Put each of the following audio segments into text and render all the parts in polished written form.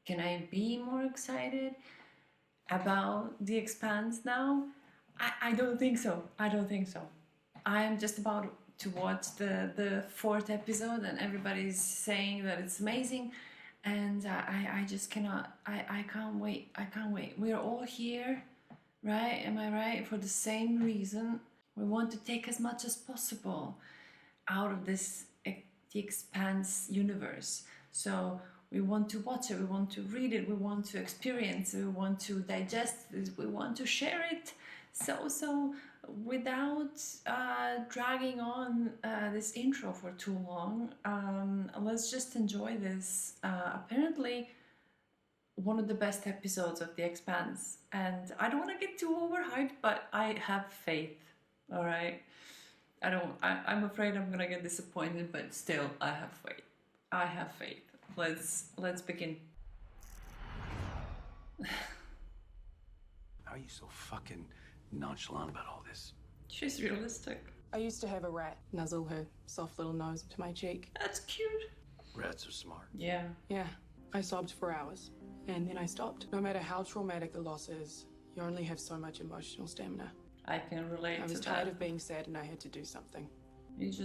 Can I be more excited about The Expanse now? I don't think so. I don't think so. I'm just about to watch the fourth episode, and everybody's saying that it's amazing, and I just cannot. I can't wait. I can't wait. We're all here, right? Am I right? For the same reason. We want to take as much as possible out of this The Expanse universe. So we want to watch it, we want to read it, we want to experience it, we want to digest it, we want to share it. So without dragging on this intro for too long, let's just enjoy this. Apparently, one of the best episodes of The Expanse, and I don't want to get too overhyped, but I have faith. All right. I'm afraid I'm gonna get disappointed, but still, I have faith. I have faith. Let's begin. How are you so fucking nonchalant about all this? She's realistic. I used to have a rat nuzzle her soft little nose to my cheek. That's cute. Rats are smart. Yeah. Yeah, I sobbed for hours, and then I stopped. No matter how traumatic the loss is, you only have so much emotional stamina. I can relate to that. I was tired of being sad and I had to do something.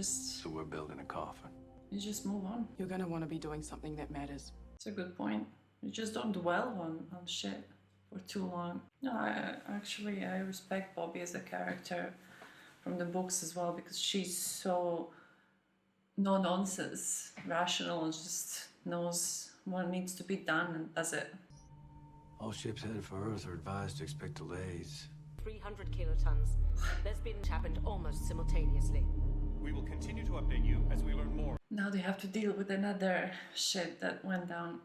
So we're building a coffin. You just move on. You're gonna want to be doing something that matters. It's a good point. You just don't dwell on shit for too long. No, I respect Bobby as a character from the books as well, because she's so no-nonsense, rational, and just knows what needs to be done and does it. All ships headed for Earth are advised to expect delays. 300 kilotons. There's been happened almost simultaneously. We will continue to update you as we learn more. Now they have to deal with another shit that went down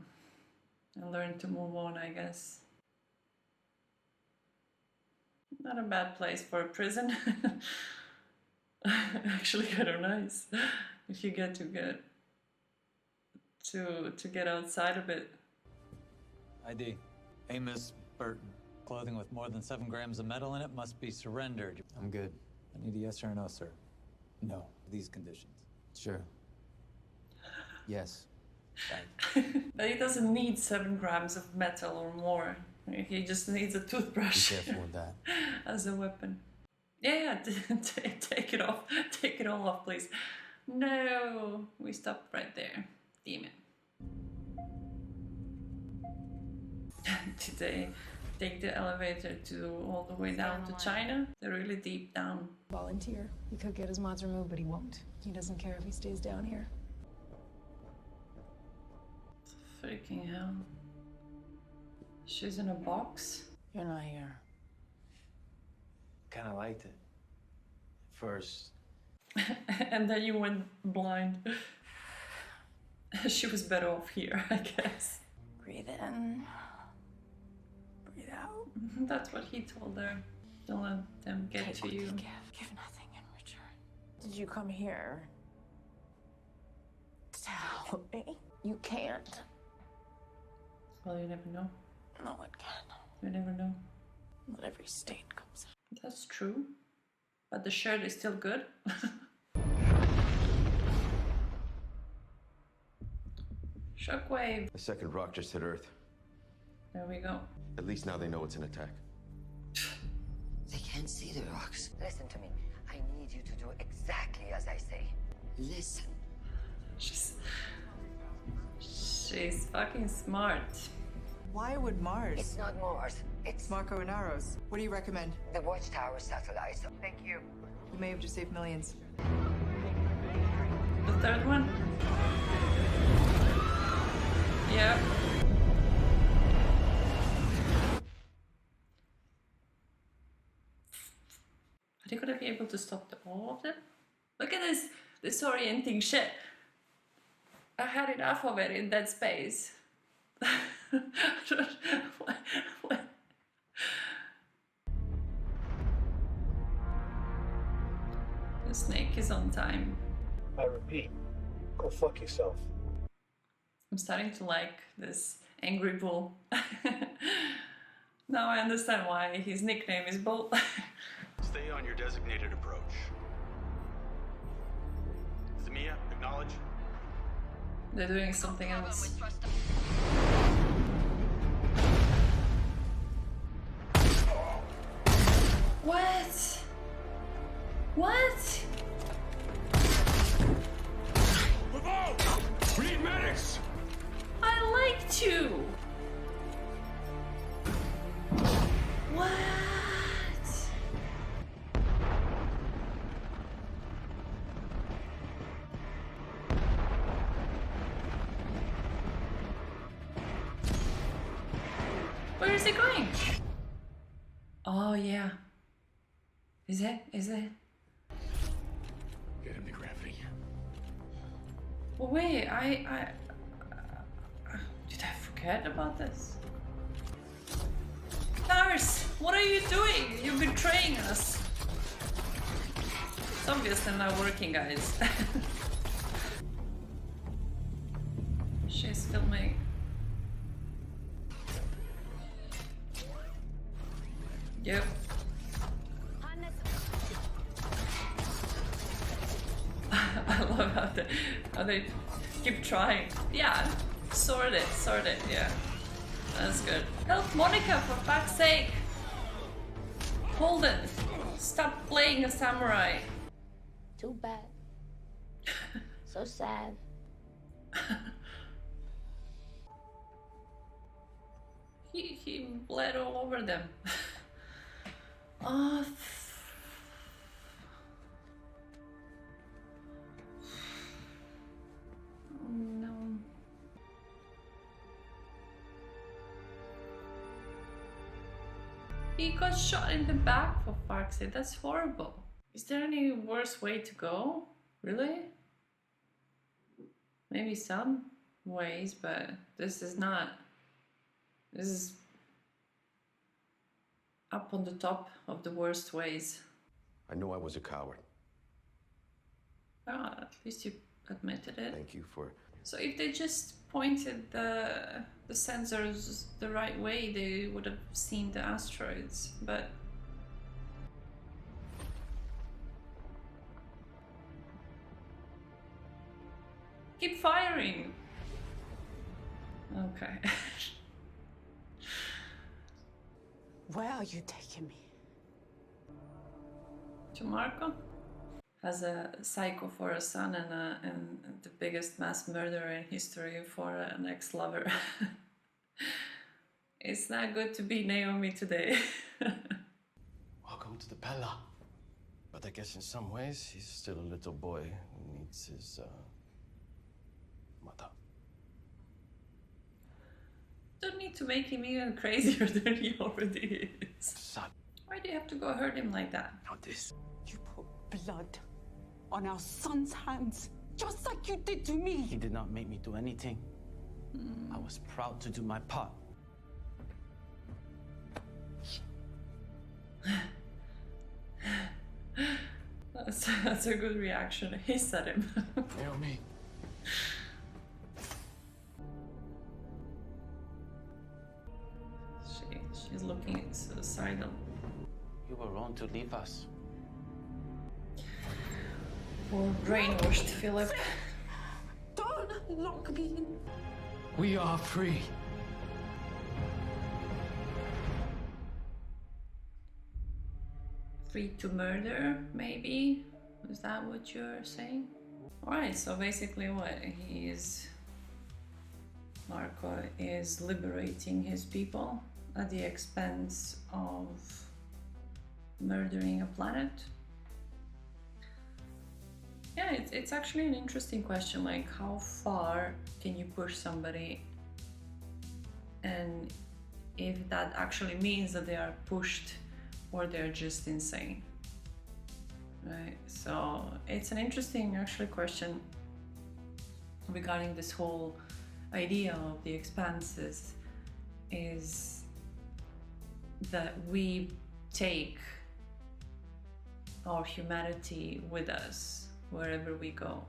and learn to move on, I guess. Not a bad place for a prison. Actually kind of nice if you get to get outside of it. ID. Amos Burton. Clothing with more than 7 grams of metal in it must be surrendered. I'm good. I need a yes or a no, sir. No, these conditions. Sure. Yes. But he doesn't need 7 grams of metal or more. He just needs a toothbrush. Be careful with that. As a weapon. Yeah, take it off. Take it all off, please. No, we stopped right there. Damn it. Did they take the elevator to all the way down to China? They're really deep down. Volunteer. He could get his mods removed, but he won't. He doesn't care if he stays down here. Freaking hell. She's in a box? You're not here. Kind of liked it. First. And then you went blind. She was better off here, I guess. Breathe in. Breathe out. That's what he told her. Don't let them get to you. Give nothing in return. Did you come here to help me? You can't. Well, you never know. No one can. You never know. Not every stain comes out. That's true. But the shirt is still good. Shockwave. The second rock just hit Earth. There we go. At least now they know it's an attack. They can't see the rocks. Listen to me. I need you to do exactly as I say. Listen. She's fucking smart. Why would Mars? It's not Mars. It's Marco Inaros. What do you recommend? the Watchtower satellite. Thank you. You may have just saved millions. The third one? Yeah. Are they gonna be able to stop all of them? Look at this disorienting shit. I had enough of it in that space. What? The snake is on time. I repeat, go fuck yourself. I'm starting to like this angry bull. Now I understand why his nickname is Bull. Stay on your designated approach. Zamia, acknowledge. They're doing something else. What? We need medics! I like to. What? Where is it going? Oh yeah. Is it? Is it? Get him to gravity. Well, wait, did I forget about this? Lars, what are you doing? You're betraying us. It's obviously not working, guys. She's filming. Yep. I love how they keep trying. Yeah, sort it, yeah. That's good. Help Monica, for fuck's sake! Holden, stop playing a samurai. Too bad. So sad. He bled all over them. Oh, no. He got shot in the back, for fuck's sake. That's horrible. Is there any worse way to go? Really? Maybe some ways, but this is not. This is up on the top of the worst ways. I know I was a coward. Ah, at least you admitted it. Thank you for... So if they just pointed the sensors the right way, they would have seen the asteroids, but... Keep firing! Okay. Where are you taking me? To Marco? Has a psycho for a son and the biggest mass murderer in history for an ex-lover. It's not good to be Naomi today. Welcome to the Pella. But I guess in some ways, he's still a little boy who needs his, mother. Don't need to make him even crazier than he already is. Son. Why do you have to go hurt him like that? Not this. You put blood on our son's hands, just like you did to me. He did not make me do anything. I was proud to do my part. That's a good reaction. He said him. Naomi. She's looking suicidal. You were wrong to leave us. Poor brainwashed Philip. Don't lock me in. We are free. Free to murder, maybe? Is that what you're saying? Alright, so basically what he is... Marco is liberating his people at the expense of murdering a planet. Yeah, it's actually an interesting question, like how far can you push somebody, and if that actually means that they are pushed or they're just insane, right? So it's an interesting actually question regarding this whole idea of the expanses, is that we take our humanity with us wherever we go,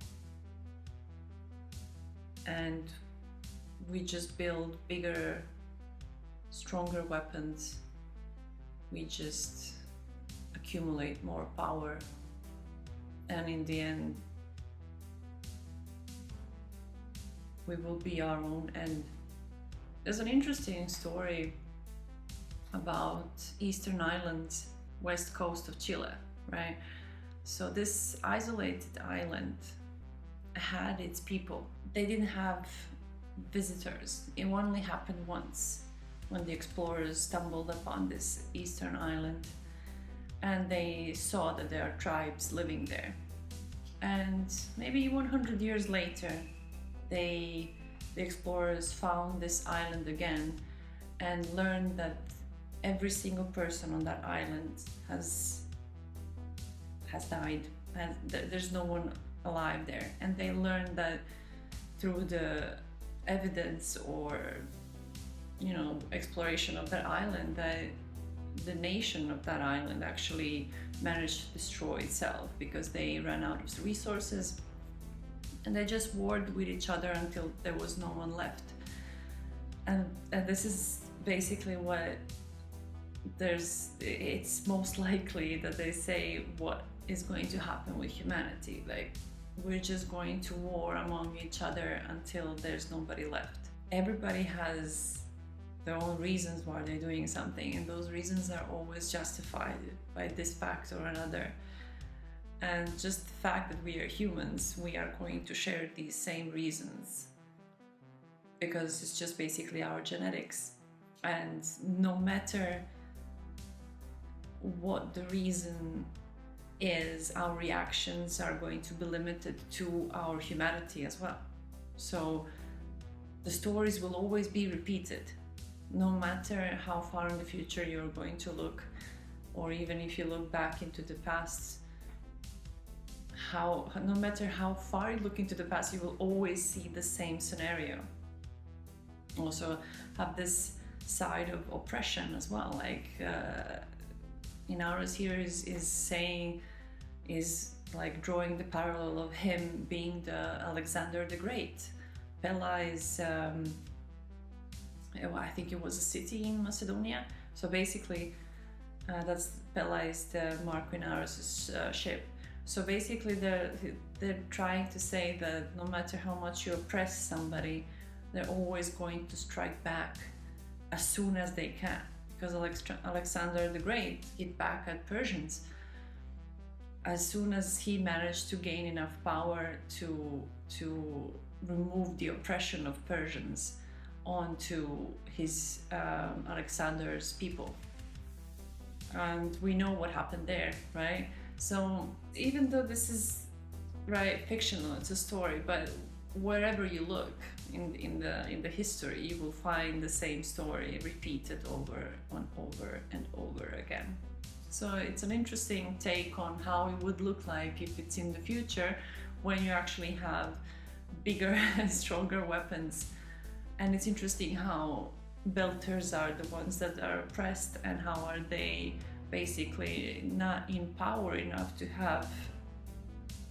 and we just build bigger, stronger weapons. We just accumulate more power, and in the end we will be our own end. There's an interesting story about Eastern Islands, west coast of Chile, right? So this isolated island had its people. They didn't have visitors. It only happened once when the explorers stumbled upon this eastern island and they saw that there are tribes living there. And maybe 100 years later, the explorers found this island again and learned that every single person on that island has died. There's no one alive there. And they learned that through the evidence or, exploration of that island, that the nation of that island actually managed to destroy itself because they ran out of resources and they just warred with each other until there was no one left. And this is basically what it's most likely that they say what is going to happen with humanity. Like, we're just going to war among each other until there's nobody left. Everybody has their own reasons why they're doing something, and those reasons are always justified by this fact or another. And just the fact that we are humans, we are going to share these same reasons because it's just basically our genetics. And no matter what the reason is, our reactions are going to be limited to our humanity as well. So the stories will always be repeated, no matter how far in the future you're going to look, or even if you look back into the past, no matter how far you look into the past, you will always see the same scenario. Also have this side of oppression as well, like Inaros here is like drawing the parallel of him being the Alexander the Great. Pella is, I think it was a city in Macedonia. So basically, Pella is the Marco Inaros' ship. So basically, they're trying to say that no matter how much you oppress somebody, they're always going to strike back as soon as they can. Because Alexander the Great hit back at Persians as soon as he managed to gain enough power to remove the oppression of Persians onto his Alexander's people. And we know what happened there, right? So even though this is fictional, it's a story, but wherever you look in the history, you will find the same story repeated over and over and over again. So it's an interesting take on how it would look like if it's in the future, when you actually have bigger and stronger weapons. And it's interesting how Belters are the ones that are oppressed, and how are they basically not in power enough to have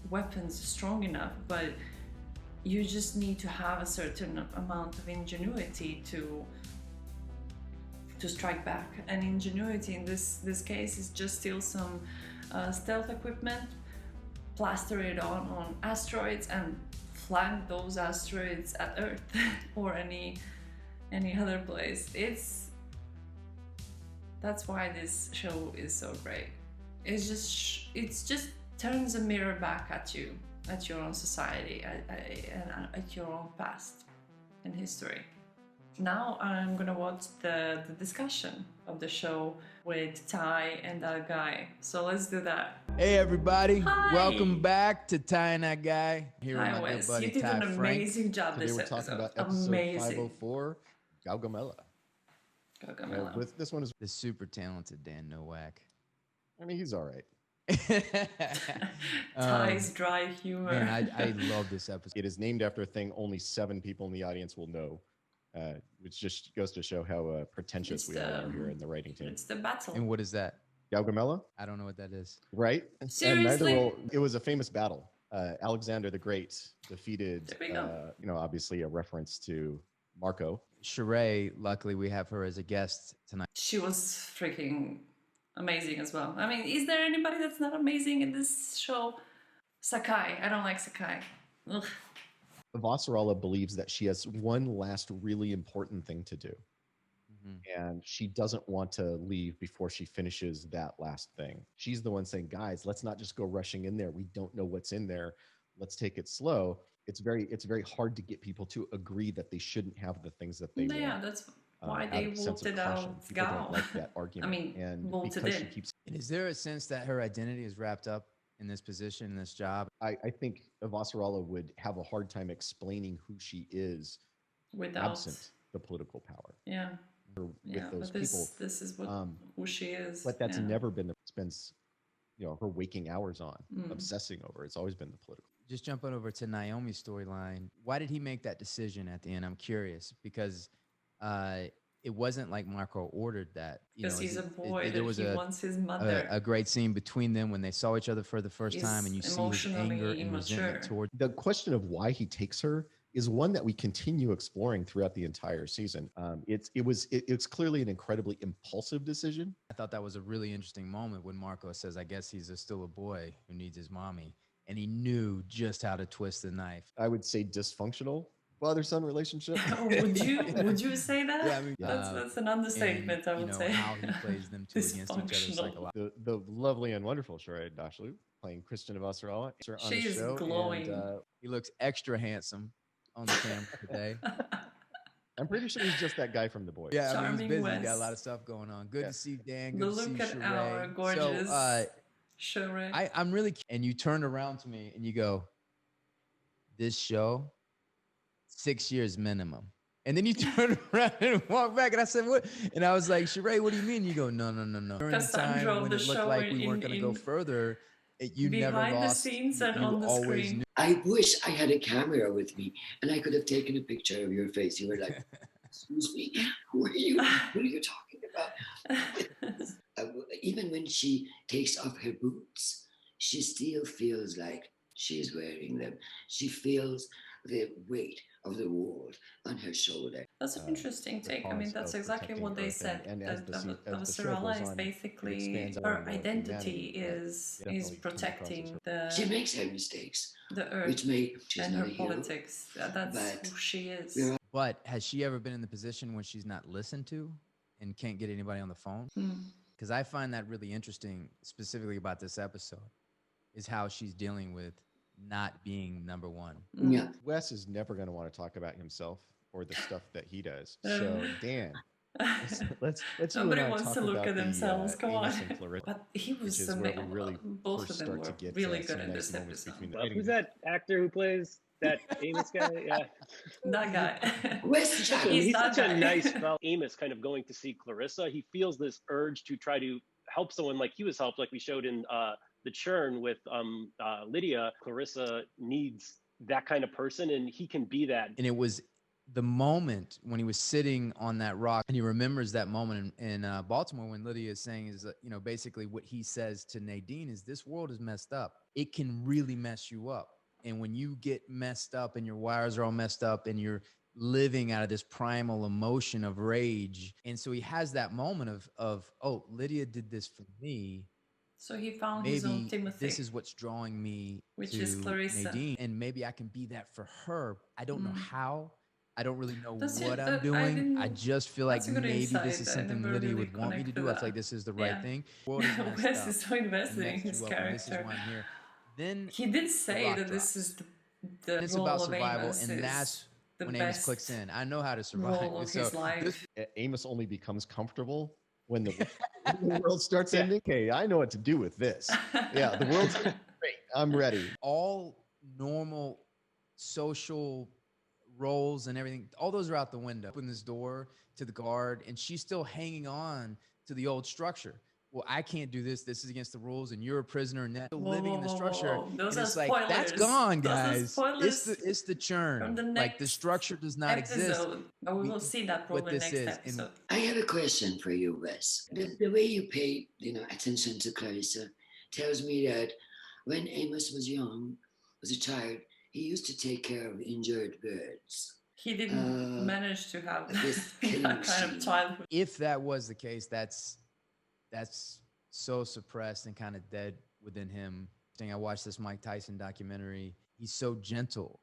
weapons strong enough, but you just need to have a certain amount of ingenuity to strike back. And ingenuity in this case is just steal some stealth equipment, plaster it on asteroids, and flank those asteroids at Earth or any other place. That's why this show is so great. It's just turns a mirror back at you, at your own society, and at your own past and history. Now I'm gonna watch the discussion of the show with Ty and that guy. So let's do that. Hey everybody, Hi. Welcome back to Ty and That Guy. Here with Hi, my good Wes. buddy You did Ty an Frank. amazing job Today this we're episode. talking about episode Amazing. 504, Gaugamela. Gaugamela. With this one is The super talented Dan Nowak. I mean, he's all right. Ty's dry humor. Man, I love this episode. It is named after a thing only 7 people in the audience will know, which just goes to show how pretentious we all are here in the writing team. It's the battle. And what is that? Gaugamela, I don't know what that is. right? Seriously? It was a famous battle. Alexander the Great defeated, There we go. obviously a reference to Marco. Sheree, luckily we have her as a guest tonight. She was freaking amazing as well. I mean, is there anybody that's not amazing in this show? Sakai. I don't like Sakai. Ugh. Vossarala believes that she has one last really important thing to do. and she doesn't want to leave before she finishes that last thing. She's the one saying, guys, let's not just go rushing in there. We don't know what's in there. Let's take it slow. It's very hard to get people to agree that they shouldn't have the things that they Yeah, want. that's why Out they of sense of voted caution. out People Gal. don't like that argument. I mean, and voted because she in. keeps And is there a sense that her identity is wrapped up in this position, in this job? I think Avasarala would have a hard time explaining who she is Without, absent the political power. yeah, With yeah. those But people. this is what who she is. But that's yeah. never been the spends, her waking hours on, Mm. obsessing over. It's always been the political. Just jumping over to Naomi's storyline, why did he make that decision at the end? I'm curious because it wasn't like Marco ordered that. Because he's a boy there that was he wants his mother. a great scene between them when they saw each other for the first time, and you see his anger and resentment toward. The question of why he takes her is one that we continue exploring throughout the entire season. It's clearly an incredibly impulsive decision. I thought that was a really interesting moment when Marco says, "I guess he's still a boy who needs his mommy," and he knew just how to twist the knife. I would say dysfunctional father-son relationship. Would you say that? Yeah, I mean, that's an understatement. I would say how he plays them two against each other psychologically. The lovely and wonderful Sheree Dashlu playing Christian Avasarala. She's glowing. And, he looks extra handsome on the camera today. I'm pretty sure he's just that guy from The Boys. Yeah, I mean, he's busy. West. He's got a lot of stuff going on. Good to see Dan. The Good to see look at Sheree. our gorgeous Sheree. I'm really. And you turned around to me and you go, "This show, 6 years minimum." And then you turned around and walked back, and I said, "What?" And I was like, "Sheree, what do you mean?" You go, "No. During the time when it looked like we weren't going to go further, you never lost. Behind the scenes and on the screen." Knew. I wish I had a camera with me and I could have taken a picture of your face. You were like, "Excuse me, who are you? What are you talking about?" Even when she takes off her boots, she still feels like she's wearing them. She feels the weight of the world on her shoulder. That's an interesting take. I mean, that's exactly what they said. That Avasarala is basically her identity is protecting the. She makes her mistakes, the earth, and her politics. That's who she is. But has she ever been in the position when she's not listened to and can't get anybody on the phone? Because I find that really interesting, specifically about this episode, is how she's dealing with not being number one. Yeah. Wes is never going to want to talk about himself or the stuff that he does. So Dan, let's Nobody wants to look at themselves. Come on. But he was amazing. Really both of them were really good in this episode. Who's that actor who plays that Amos guy? Yeah. That guy. He's such a nice fellow. Amos kind of going to see Clarissa. He feels this urge to try to help someone like he was helped, like we showed in the churn with Lydia. Clarissa needs that kind of person, and he can be that. And it was the moment when he was sitting on that rock, and he remembers that moment in Baltimore when Lydia is saying is, basically what he says to Nadine is, this world is messed up. It can really mess you up. And when you get messed up and your wires are all messed up and you're living out of this primal emotion of rage. And so he has that moment of oh, Lydia did this for me. So he found his own Timothy. This is what's drawing me which to is Clarissa. Nadine, and maybe I can be that for her. I don't know how. I don't really know That's what it. I'm doing. I just feel like That's a good maybe insight. this is I something never Lydia really would want me to connected do. I feel that. like this is the right thing. World is messed Wes up. is so invested in It his messed you up, and this is character. why I'm here. Then He did say rock that this drops. is the It's role about of survival, Amos and is that's the when Amos best clicks in. I know how to survive. role of his life. Amos only becomes comfortable when the world starts ending. Okay, I know what to do with this. Yeah, the world's great. I'm ready. All normal social roles and everything, all those are out the window. Open this door to the guard, and she's still hanging on to the old structure. Well, I can't do this. This is against the rules, and you're a prisoner, and that's living in the structure. Those and are it's like spoilers. that's gone, Those are guys. spoilers It's the churn. from the Like the next structure does not exist. episode. But we will see that what probably this next is. episode. I have a question for you, Wes. The way you pay, attention to Clarissa tells me that when Amos was young, was a child, he used to take care of injured birds. He didn't manage to have this that kind of childhood. If that was the case, that's so suppressed and kind of dead within him. I watched this Mike Tyson documentary. He's so gentle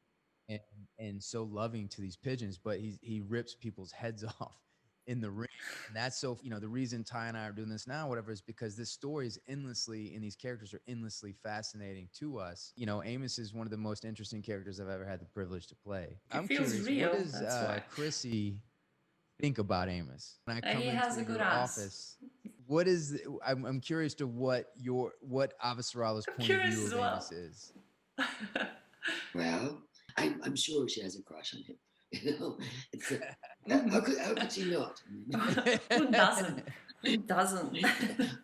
and so loving to these pigeons, but he rips people's heads off in the ring. And that's so, the reason Ty and I are doing this now, whatever, is because this story is endlessly, and these characters are endlessly fascinating to us. Amos is one of the most interesting characters I've ever had the privilege to play. I'm feels curious, real, what does that's why. Chrissy think about Amos? When I come He has a into good your ass. office, what is, I'm curious to what Avasarala's point of view of Amos is. Well, I'm sure she has a crush on him. It's how could she not? Who doesn't? Who doesn't?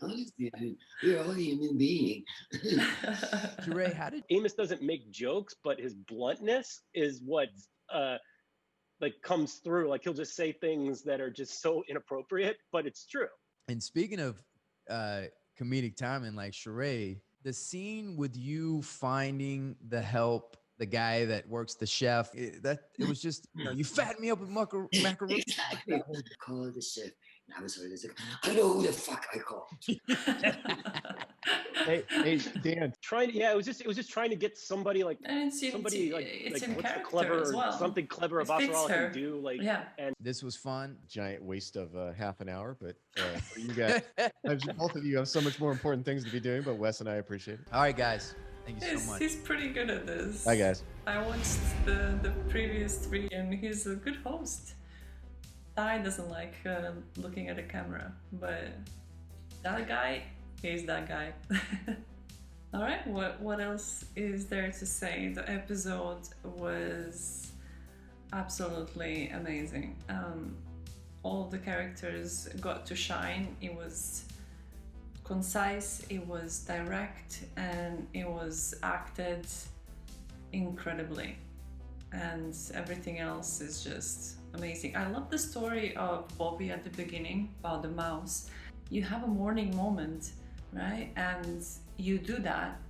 Honestly, we're all human beings. Ray, how did Amos doesn't make jokes, but his bluntness is what comes through. Like he'll just say things that are just so inappropriate, but it's true. And speaking of comedic timing, like Sheree, the scene with you finding the help, the guy that works the chef, it was just, you fattened me up with macaroni. Exactly. Call the chef. And I was like, I know who the fuck I called. Hey, Dan. It was just trying to get somebody like it's somebody like in what's the character clever as well. something clever It fits Avasarala her. can do. Like, Yeah. and This was fun. Giant waste of half an hour, but for you guys, both of you have so much more important things to be doing, but Wes and I appreciate it. All right, guys. Thank you so much. He's pretty good at this. Bye, guys. I watched the previous 3 and he's a good host. Ty doesn't like looking at a camera, but that guy, he's that guy. All right, what else is there to say? The episode was absolutely amazing. All the characters got to shine. It was concise, it was direct, and it was acted incredibly. And everything else is just amazing. I love the story of Bobby at the beginning about the mouse. You have a morning moment, right? And you do that,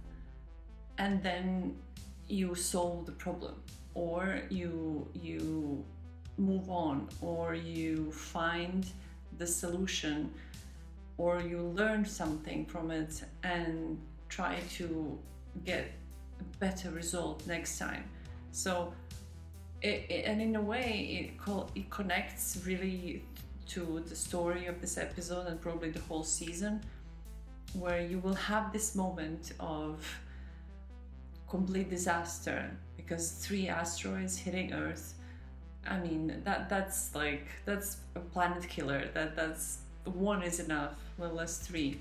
and then you solve the problem, or you move on, or you find the solution, or you learn something from it and try to get a better result next time. So and in a way it connects really to the story of this episode and probably the whole season, where you will have this moment of complete disaster because 3 asteroids hitting Earth. I mean, that's a planet killer. That's 1 is enough, let less 3.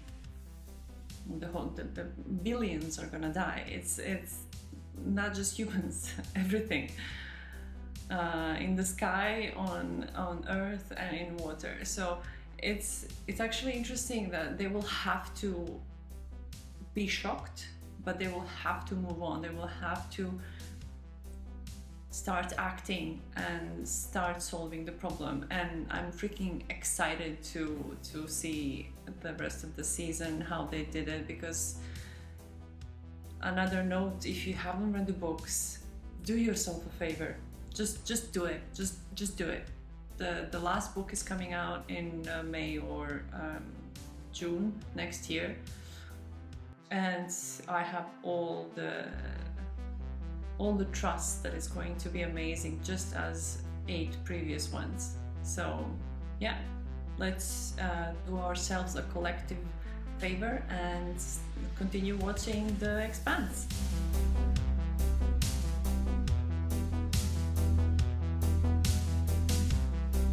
The billions are gonna die. It's not just humans, everything. In the sky, on Earth, and in water. So it's actually interesting that they will have to be shocked, but they will have to move on. They will have to start acting and start solving the problem. And I'm freaking excited to see the rest of the season, how they did it, because another note, if you haven't read the books, do yourself a favor. Just do it. Just do it. The last book is coming out in May or June next year, and I have all the trust that it's going to be amazing, just as 8 previous ones. So yeah, let's do ourselves a collective favor and continue watching The Expanse.